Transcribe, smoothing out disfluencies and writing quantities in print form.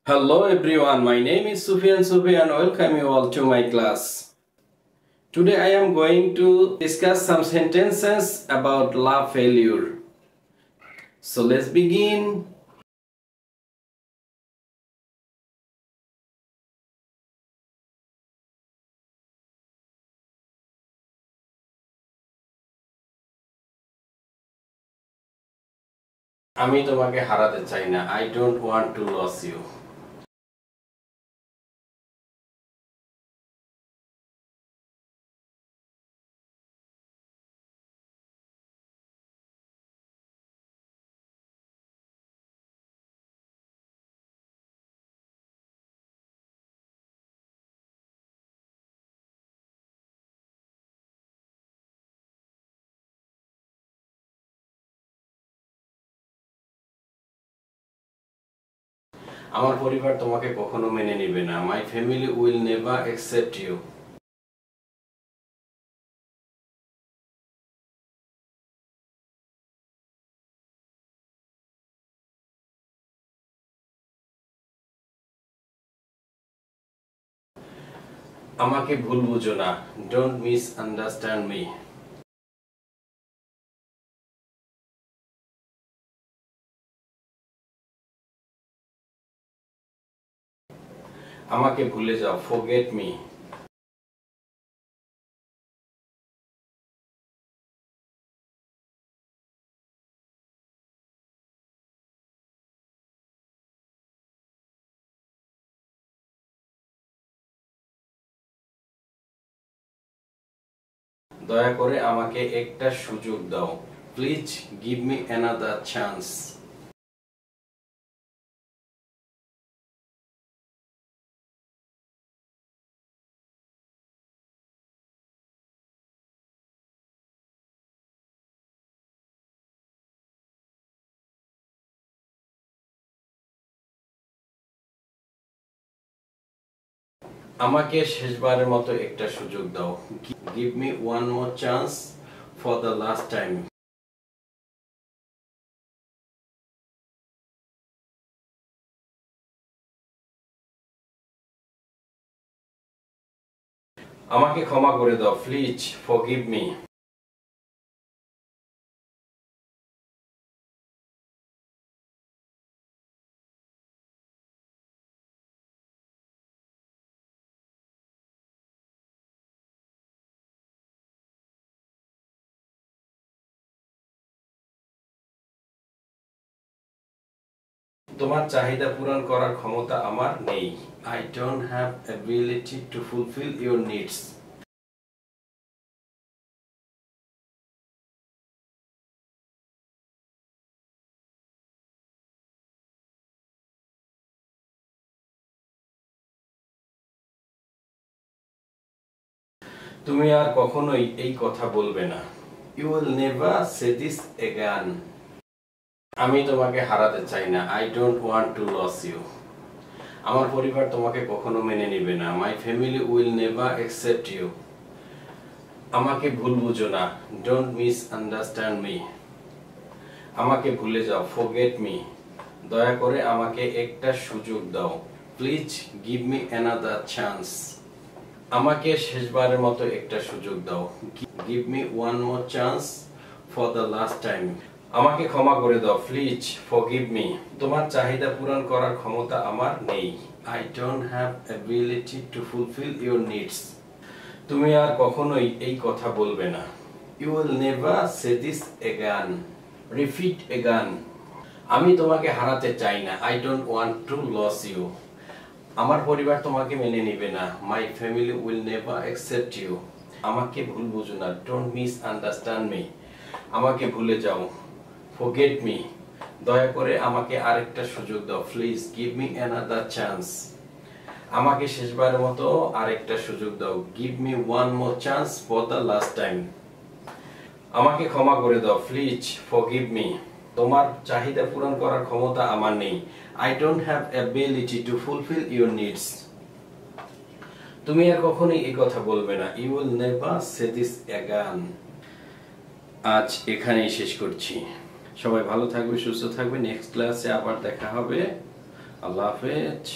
Hello everyone, my name is Sufyan Sufi and welcome you all to my class. Today I am going to discuss some sentences about love failure. So let's begin. আমি তোমাকে হারাতে চাই না. I don't want to lose you. আমার পরিবার তোমাকে কখনো মেনে নেবে না. My family will never accept you. আমাকে ভুল বুঝো না. Don't misunderstand me. আমাকে ভুলে যাও. Forget me. দয়া করে আমাকে একটা সুযোগ দাও. Please give me another chance. আমাকে শেষবারের মতো একটা সুযোগ দাও. Give me one more chance for the last time. আমাকে ক্ষমা করে দাও. Please forgive me. তোমার চাহিদা পূরণ করার ক্ষমতা আমার নেই. I don't have ability to fulfill your needs. তুমি আর কখনোই এই কথা বলবে না. You will never say this again. আমি তোমাকে হারাতে চাই না. I don't want to lose you. আমার পরিবার তোমাকে কখনো মেনে নেবে না. My family will never accept you. আমাকে ভুল বুঝো না. Don't misunderstand me. আমাকে ভুলে যাও. Forget me. দয়া করে আমাকে একটা সুযোগ দাও. Please give me another chance. আমাকে শেষবারের মতো একটা সুযোগ দাও. Give me one more chance for the last time. আমাকে ক্ষমা করে দাও. Please forgive me. তোমার চাহিদা পূরণ করার ক্ষমতা আমার নেই. I don't have ability to fulfill your needs. তুমি আর কখনোই এই কথা বলবে না. You will never say this again. Repeat again. আমি তোমাকে হারাতে চাই না. I don't want to lose you. আমার পরিবার তোমাকে মেনে নেবে না. My family will never accept you. আমাকে ভুল বুঝো না. Don't misunderstand me. আমাকে ভুলে যাও. Forget me. দয়া করে আমাকে আরেকটা সুযোগ দাও. Please give me another chance. আমাকে শেষবারের মতো আরেকটা সুযোগ দাও. Give me one more chance for the last time. আমাকে ক্ষমা করে দাও. Please forgive me. তোমার চাহিদা পূরণ করার ক্ষমতা আমার নেই. I don't have ability to fulfill your needs. তুমি আর কখনোই এই কথা বলবে না. You will never say this again. আজ এখানেই শেষ করছি. সবাই ভালো থাকবে, সুস্থ থাকবে. নেক্সট ক্লাসে আবার দেখা হবে. আল্লাহ হাফেজ।